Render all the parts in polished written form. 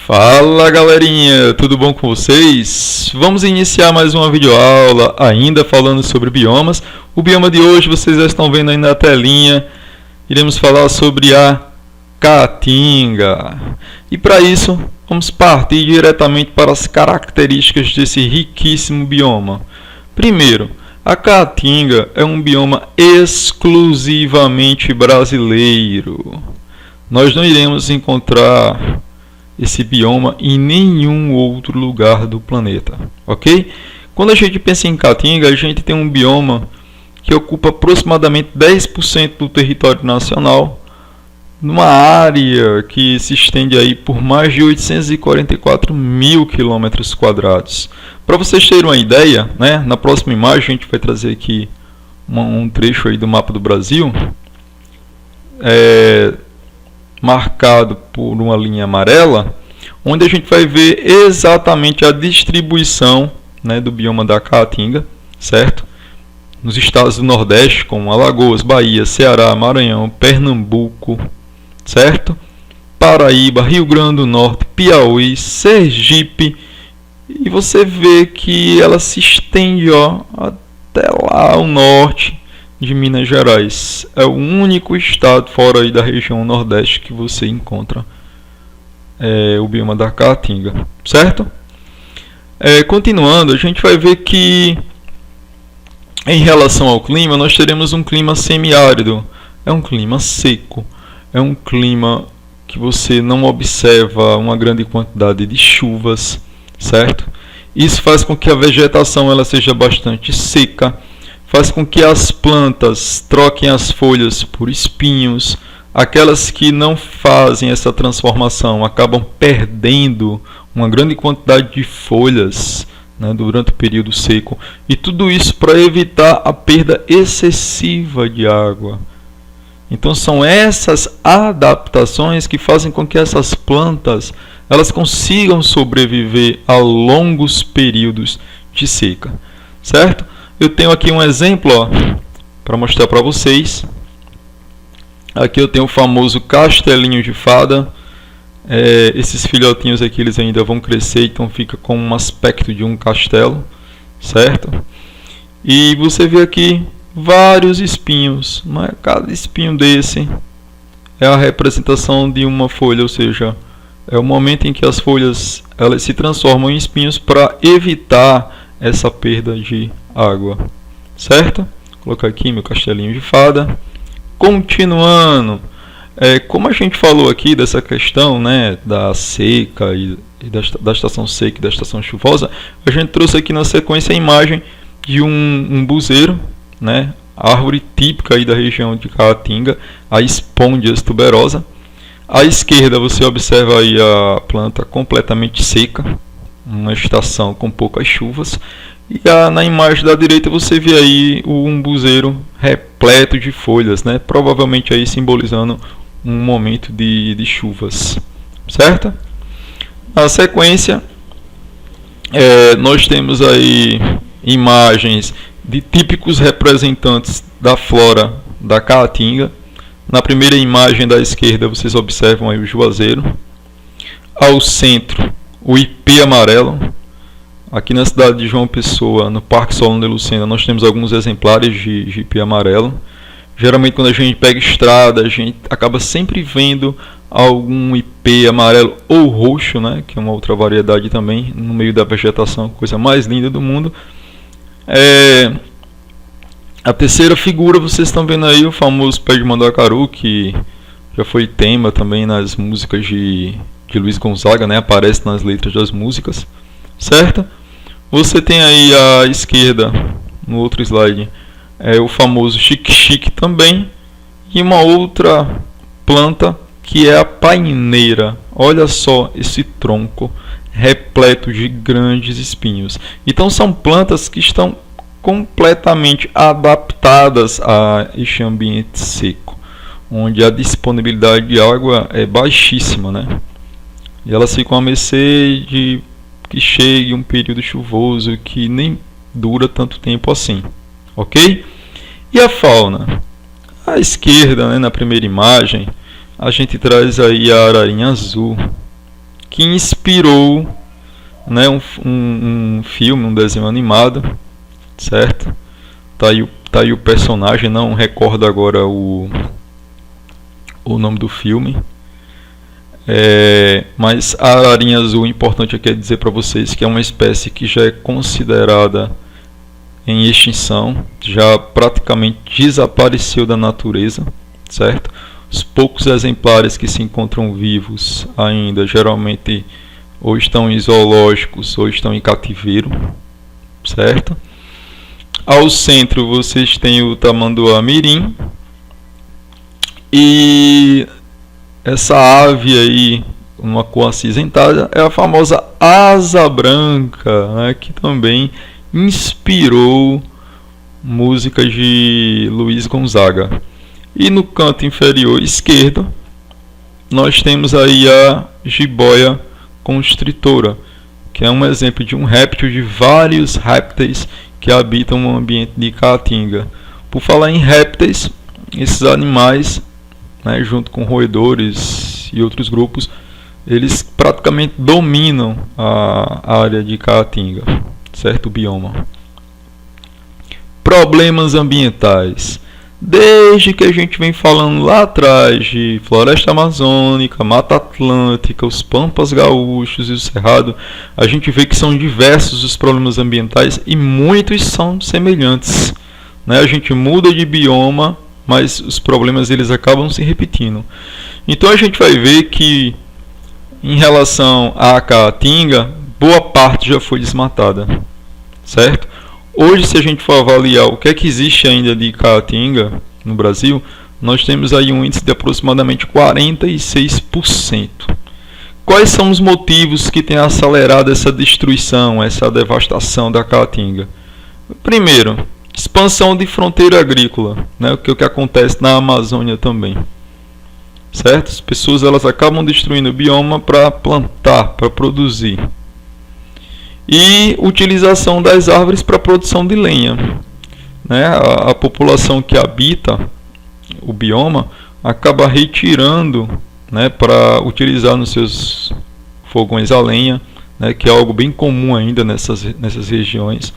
Fala galerinha, tudo bom com vocês? Vamos iniciar mais uma videoaula ainda falando sobre biomas. O bioma de hoje vocês já estão vendo aí na telinha. Iremos falar sobre a caatinga. E para isso vamos partir diretamente para as características desse riquíssimo bioma. Primeiro, a caatinga é um bioma exclusivamente brasileiro. Nós não iremos encontrar esse bioma em nenhum outro lugar do planeta, ok? Quando a gente pensa em caatinga, a gente tem um bioma que ocupa aproximadamente 10% do território nacional, numa área que se estende aí por mais de 844 mil quilômetros quadrados. Para vocês terem uma ideia, né, na próxima imagem a gente vai trazer aqui um trecho aí do mapa do Brasil, marcado por uma linha amarela, onde a gente vai ver exatamente a distribuição, né, do bioma da caatinga, certo? Nos estados do Nordeste, como Alagoas, Bahia, Ceará, Maranhão, Pernambuco, certo? Paraíba, Rio Grande do Norte, Piauí, Sergipe, e você vê que ela se estende, ó, até lá ao norte de Minas Gerais. É o único estado fora aí da região Nordeste que você encontra o bioma da caatinga, certo? Continuando, a gente vai ver que em relação ao clima, nós teremos um clima semiárido. É um clima seco, é um clima que você não observa uma grande quantidade de chuvas, certo? Isso faz com que a vegetação ela seja bastante seca, faz com que as plantas troquem as folhas por espinhos. Aquelas que não fazem essa transformação acabam perdendo uma grande quantidade de folhas, né, durante o período seco. E tudo isso para evitar a perda excessiva de água. Então são essas adaptações que fazem com que essas plantas elas consigam sobreviver a longos períodos de seca, certo? Eu tenho aqui um exemplo para mostrar para vocês. Aqui eu tenho o famoso castelinho de fada. Esses filhotinhos aqui eles ainda vão crescer, então fica com um aspecto de um castelo, certo? E você vê aqui vários espinhos, mas cada espinho desse é a representação de uma folha, ou seja, é o momento em que as folhas elas se transformam em espinhos para evitar essa perda de água, certo? Vou colocar aqui meu castelinho de fada. Continuando, como a gente falou aqui dessa questão, né, da seca e da estação seca e da estação chuvosa, a gente trouxe aqui na sequência a imagem de um buzeiro, né, árvore típica aí da região de Caatinga, a Spondias tuberosa. À esquerda você observa aí a planta completamente seca, uma estação com poucas chuvas. E na imagem da direita você vê aí o umbuzeiro repleto de folhas, né? Provavelmente aí simbolizando um momento de chuvas, certo? Na sequência, nós temos aí imagens de típicos representantes da flora da caatinga. Na primeira imagem da esquerda vocês observam aí o juazeiro. Ao centro, o ipê amarelo. Aqui na cidade de João Pessoa, no Parque Solano de Lucena, nós temos alguns exemplares de ipê amarelo. Geralmente quando a gente pega estrada, a gente acaba sempre vendo algum ipê amarelo ou roxo, né, que é uma outra variedade também, no meio da vegetação, coisa mais linda do mundo. A terceira figura, vocês estão vendo aí o famoso pé de mandacaru, que já foi tema também nas músicas de Luiz Gonzaga, né, aparece nas letras das músicas, certo? Você tem aí à esquerda, no outro slide, o famoso xique-xique também. E uma outra planta que é a paineira. Olha só esse tronco repleto de grandes espinhos. Então são plantas que estão completamente adaptadas a este ambiente seco, onde a disponibilidade de água é baixíssima, né? E elas ficam a mercê de que chegue um período chuvoso que nem dura tanto tempo assim, ok? E a fauna? À esquerda, né, na primeira imagem, a gente traz aí a ararinha azul, que inspirou, né, um filme, um desenho animado, certo? Tá aí o personagem, não recordo agora o nome do filme. Mas a ararinha azul, importante aqui é dizer para vocês que é uma espécie que já é considerada em extinção, já praticamente desapareceu da natureza, certo? Os poucos exemplares que se encontram vivos ainda, geralmente ou estão em zoológicos ou estão em cativeiro, certo? Ao centro vocês têm o tamanduá mirim, e essa ave aí, uma cor acinzentada, é a famosa asa branca, né, que também inspirou músicas de Luiz Gonzaga. E no canto inferior esquerdo nós temos aí a jiboia constritora, que é um exemplo de um réptil de vários répteis que habitam o ambiente de Caatinga. Por falar em répteis, esses animais, né, junto com roedores e outros grupos, eles praticamente dominam a área de Caatinga, certo bioma. Problemas ambientais. Desde que a gente vem falando lá atrás de floresta amazônica, mata atlântica, os pampas gaúchos e o cerrado, a gente vê que são diversos os problemas ambientais e muitos são semelhantes, né? A gente muda de bioma, mas os problemas eles acabam se repetindo. Então a gente vai ver que em relação à Caatinga, boa parte já foi desmatada, certo? Hoje, se a gente for avaliar o que é que existe ainda de Caatinga no Brasil, nós temos aí um índice de aproximadamente 46%. Quais são os motivos que têm acelerado essa destruição, essa devastação da Caatinga? Primeiro, expansão de fronteira agrícola, né? O que acontece na Amazônia também. Certo? As pessoas elas acabam destruindo o bioma para plantar, para produzir. E utilização das árvores para a produção de lenha, né? A população que habita o bioma acaba retirando, né, para utilizar nos seus fogões a lenha, né, que é algo bem comum ainda nessas regiões.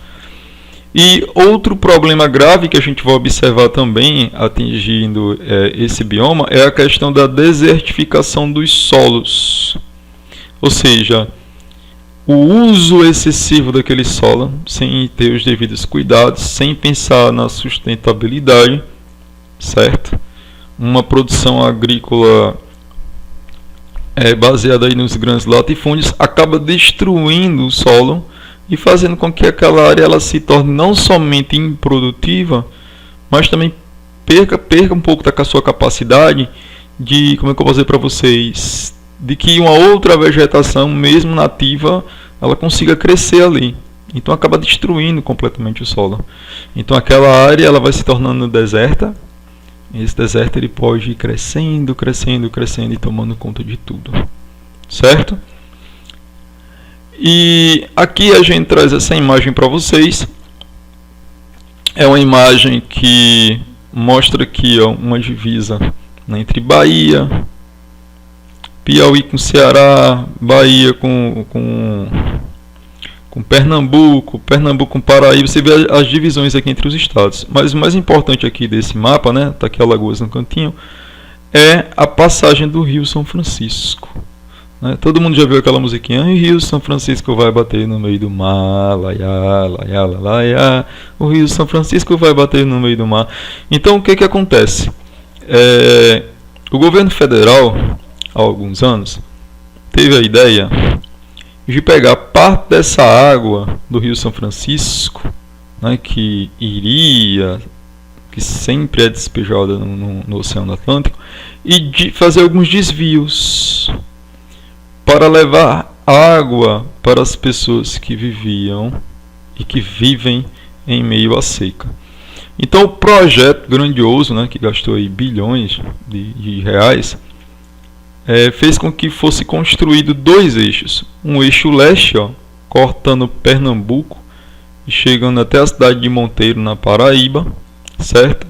E outro problema grave que a gente vai observar também atingindo esse bioma é a questão da desertificação dos solos, ou seja, o uso excessivo daquele solo, sem ter os devidos cuidados, sem pensar na sustentabilidade, certo? Uma produção agrícola baseada aí nos grandes latifúndios acaba destruindo o solo e fazendo com que aquela área ela se torne não somente improdutiva, mas também perca um pouco da sua capacidade de, como é que eu vou dizer para vocês, de que uma outra vegetação, mesmo nativa, ela consiga crescer ali. Então acaba destruindo completamente o solo. Então aquela área ela vai se tornando deserta. E esse deserto ele pode ir crescendo, crescendo, crescendo e tomando conta de tudo. Certo? E aqui a gente traz essa imagem para vocês. É uma imagem que mostra aqui, ó, uma divisa, né, entre Bahia, Piauí com Ceará, Bahia com Pernambuco, Pernambuco com Paraíba. Você vê as divisões aqui entre os estados. Mas o mais importante aqui desse mapa, né, tá aqui Alagoas no cantinho, é a passagem do Rio São Francisco. Né? Todo mundo já viu aquela musiquinha, o Rio São Francisco vai bater no meio do mar, laiá, laiá, laiá, o Rio São Francisco vai bater no meio do mar. Então o que que acontece? O governo federal, há alguns anos, teve a ideia de pegar parte dessa água do Rio São Francisco, né, que sempre é despejada no Oceano Atlântico, e de fazer alguns desvios para levar água para as pessoas que viviam e que vivem em meio à seca. Então o projeto grandioso, né, que gastou aí bilhões de reais, fez com que fosse construído dois eixos. Um eixo leste, ó, cortando Pernambuco e chegando até a cidade de Monteiro, na Paraíba, certo?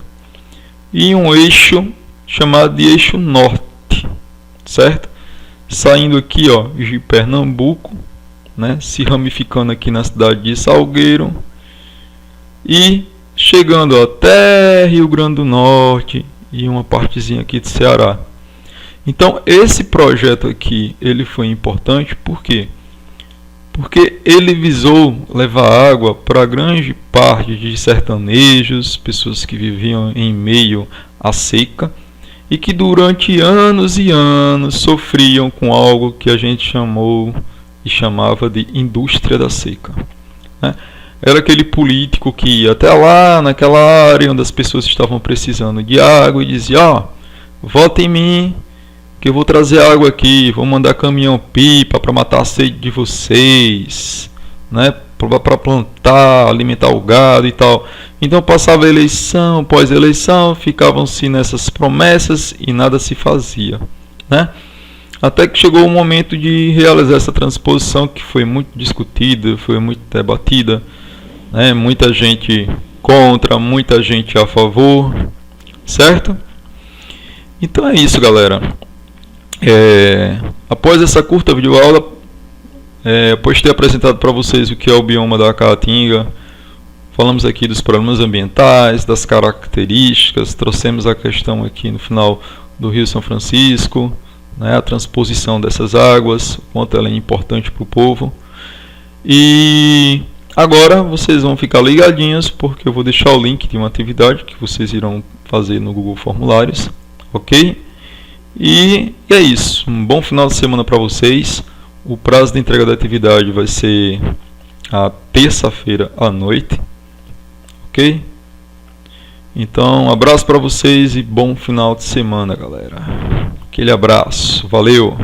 E um eixo chamado de eixo norte, certo? saindo aqui, ó, de Pernambuco, né, se ramificando aqui na cidade de Salgueiro e chegando até Rio Grande do Norte e uma partezinha aqui de Ceará. Então esse projeto aqui ele foi importante porque ele visou levar água para grande parte de sertanejos, pessoas que viviam em meio à seca e que durante anos e anos sofriam com algo que a gente chamou e chamava de indústria da seca, né? Era aquele político que ia até lá naquela área onde as pessoas estavam precisando de água e dizia: ó, vota em mim que eu vou trazer água aqui, vou mandar caminhão-pipa para matar a sede de vocês, né? Para plantar, alimentar o gado e tal. Então passava eleição, pós-eleição, ficavam-se nessas promessas e nada se fazia, né? Até que chegou o momento de realizar essa transposição, que foi muito discutida, foi muito debatida, né? Muita gente contra, muita gente a favor, certo? Então é isso, galera. Após essa curta videoaula, após ter apresentado para vocês o que é o bioma da Caatinga, falamos aqui dos problemas ambientais, das características, trouxemos a questão aqui no final do Rio São Francisco, né, a transposição dessas águas, o quanto ela é importante para o povo. E agora vocês vão ficar ligadinhos, porque eu vou deixar o link de uma atividade que vocês irão fazer no Google Formulários, ok? E é isso, um bom final de semana para vocês. O prazo de entrega da atividade vai ser a terça-feira à noite, ok? Então, um abraço para vocês e bom final de semana, galera. Aquele abraço, valeu!